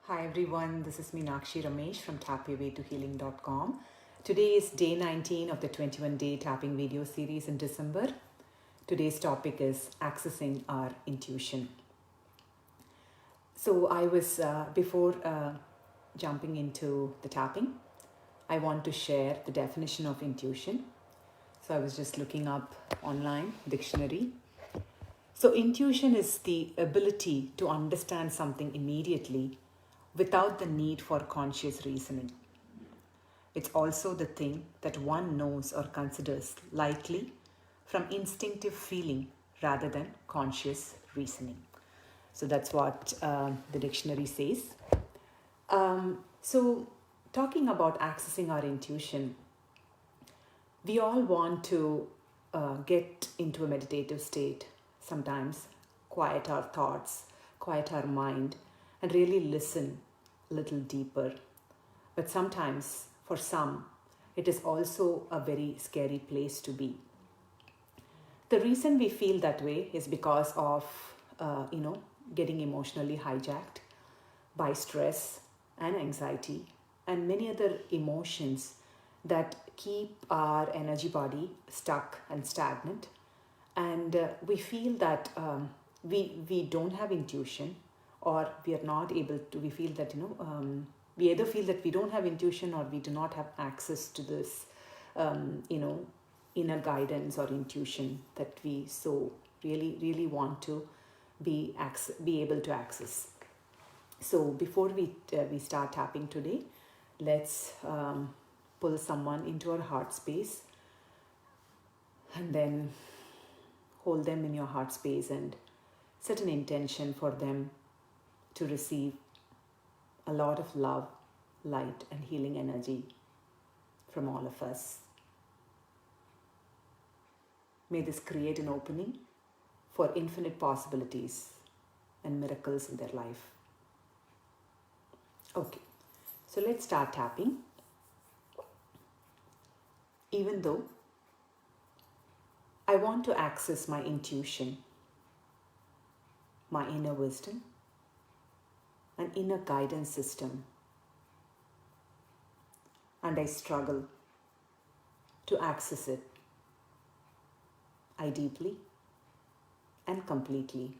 Hi everyone, this is Meenakshi Ramesh from tapyourwaytohealing.com. Today is day 19 of the 21-day tapping video series in December. Today's topic is accessing our intuition. So before jumping into the tapping, I want to share the definition of intuition. So I was just looking up online dictionary. So intuition is the ability to understand something immediately without the need for conscious reasoning. It's also the thing that one knows or considers likely from instinctive feeling rather than conscious reasoning. So that's what the dictionary says. So, talking about accessing our intuition, we all want to get into a meditative state sometimes, quiet our thoughts, quiet our mind, and really listen a little deeper. But sometimes, for some, it is also a very scary place to be. The reason we feel that way is because of, getting emotionally hijacked by stress and anxiety and many other emotions that keep our energy body stuck and stagnant. And we feel that we don't have intuition, or we are not able to, we feel that, we either feel that we don't have intuition or we do not have access to this, inner guidance or intuition that we so really want to be able to access. So before we start tapping today, let's pull someone into our heart space and then hold them in your heart space and set an intention for them to receive a lot of love, light, and healing energy from all of us. May this create an opening for infinite possibilities and miracles in their life. Okay, so let's start tapping. Even though I want to access my intuition, my inner wisdom, an inner guidance system, and I struggle to access it, I deeply and completely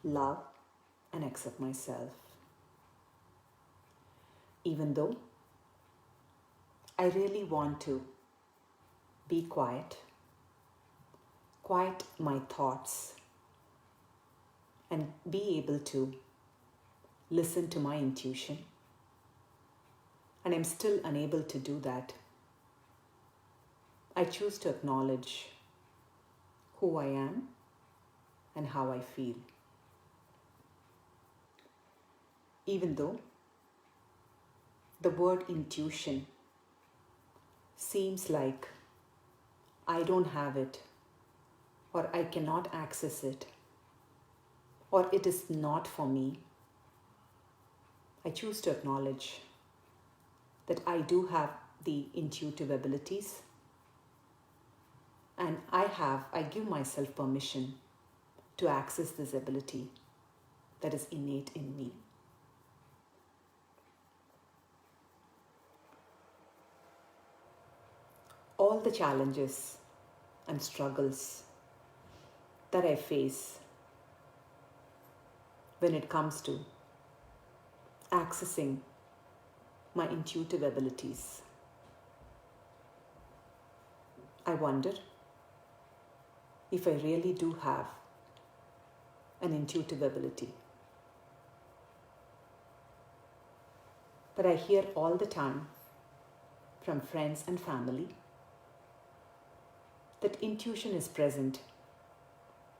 love and accept myself. Even though I really want to be quiet my thoughts, and be able to listen to my intuition, and I'm still unable to do that, I choose to acknowledge who I am and how I feel. Even though the word intuition seems like I don't have it, or I cannot access it, or it is not for me, I choose to acknowledge that I do have the intuitive abilities, and I give myself permission to access this ability that is innate in me. All the challenges and struggles that I face when it comes to accessing my intuitive abilities, I wonder if I really do have an intuitive ability. But I hear all the time from friends and family that intuition is present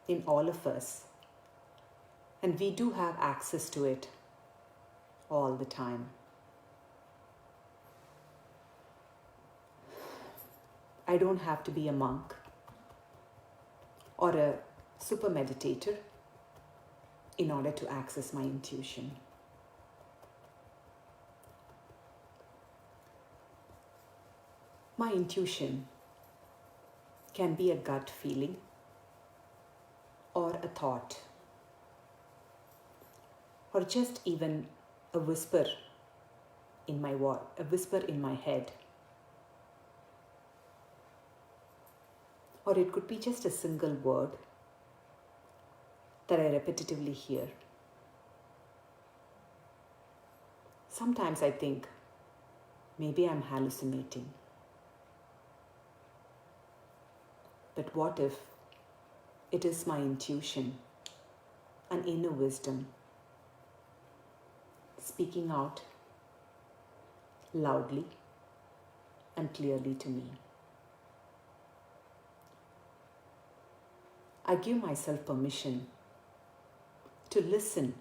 in all of us, and we do have access to it all the time. I don't have to be a monk or a super meditator in order to access my intuition. My intuition can be a gut feeling or a thought. or just even a whisper a whisper in my head. Or it could be just a single word that I repetitively hear. Sometimes I think maybe I'm hallucinating. But what if it is my intuition, an inner wisdom, speaking out loudly and clearly to me? I give myself permission to listen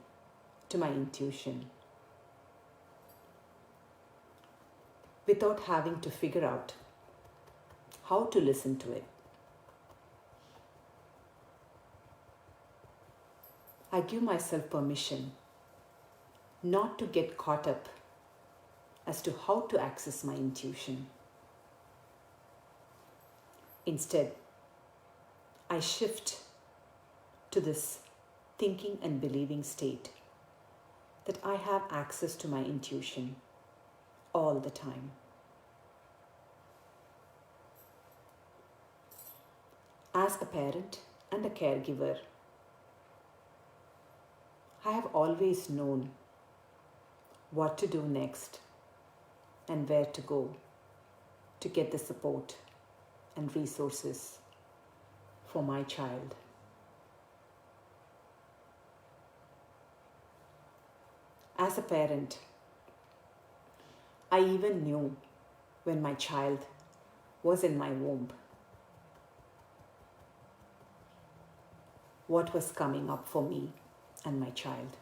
to my intuition without having to figure out how to listen to it. I give myself permission not to get caught up as to how to access my intuition. Instead, I shift to this thinking and believing state that I have access to my intuition all the time. As a parent and a caregiver, I have always known what to do next and where to go to get the support and resources for my child. As a parent, I even knew when my child was in my womb what was coming up for me and my child.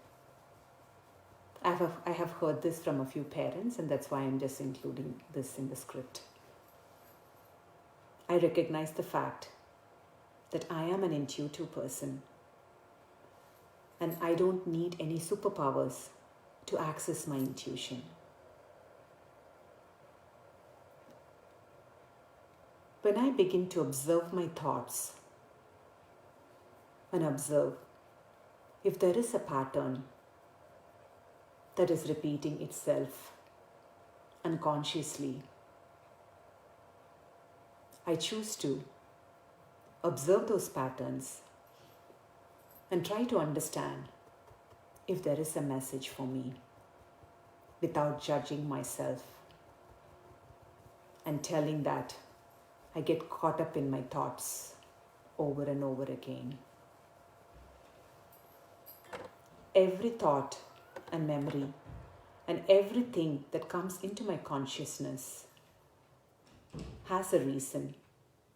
I have heard this from a few parents, and that's why I'm just including this in the script. I recognize the fact that I am an intuitive person and I don't need any superpowers to access my intuition. When I begin to observe my thoughts and observe if there is a pattern that is repeating itself unconsciously, I choose to observe those patterns and try to understand if there is a message for me without judging myself and telling that I get caught up in my thoughts over and over again. Every thought and memory and everything that comes into my consciousness has a reason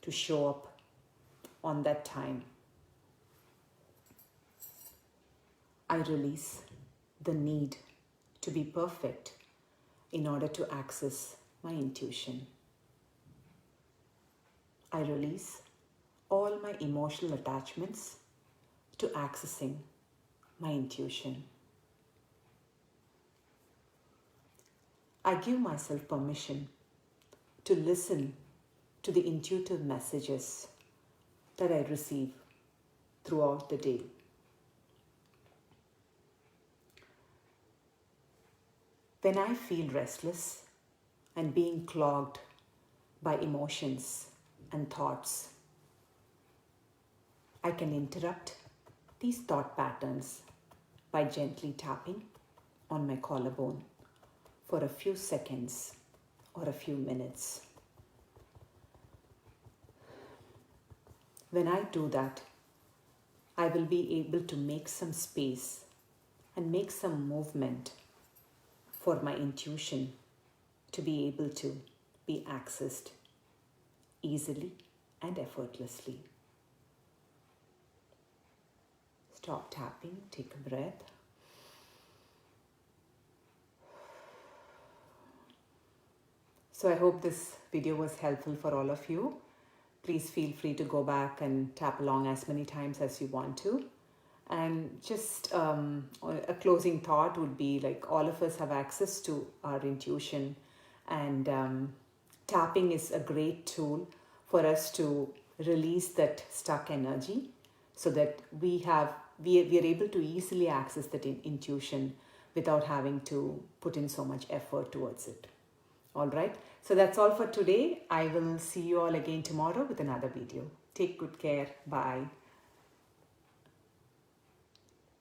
to show up on that time. I release the need to be perfect in order to access my intuition. I release all my emotional attachments to accessing my intuition. I give myself permission to listen to the intuitive messages that I receive throughout the day. When I feel restless and being clogged by emotions and thoughts, I can interrupt these thought patterns by gently tapping on my collarbone for a few seconds or a few minutes. When I do that, I will be able to make some space and make some movement for my intuition to be able to be accessed easily and effortlessly. Stop tapping, take a breath. So I hope this video was helpful for all of you. Please feel free to go back and tap along as many times as you want to. And just a closing thought would be like all of us have access to our intuition, and tapping is a great tool for us to release that stuck energy so that we have we are able to easily access that intuition without having to put in so much effort towards it. All right. So that's all for today. I will see you all again tomorrow with another video. Take good care. Bye.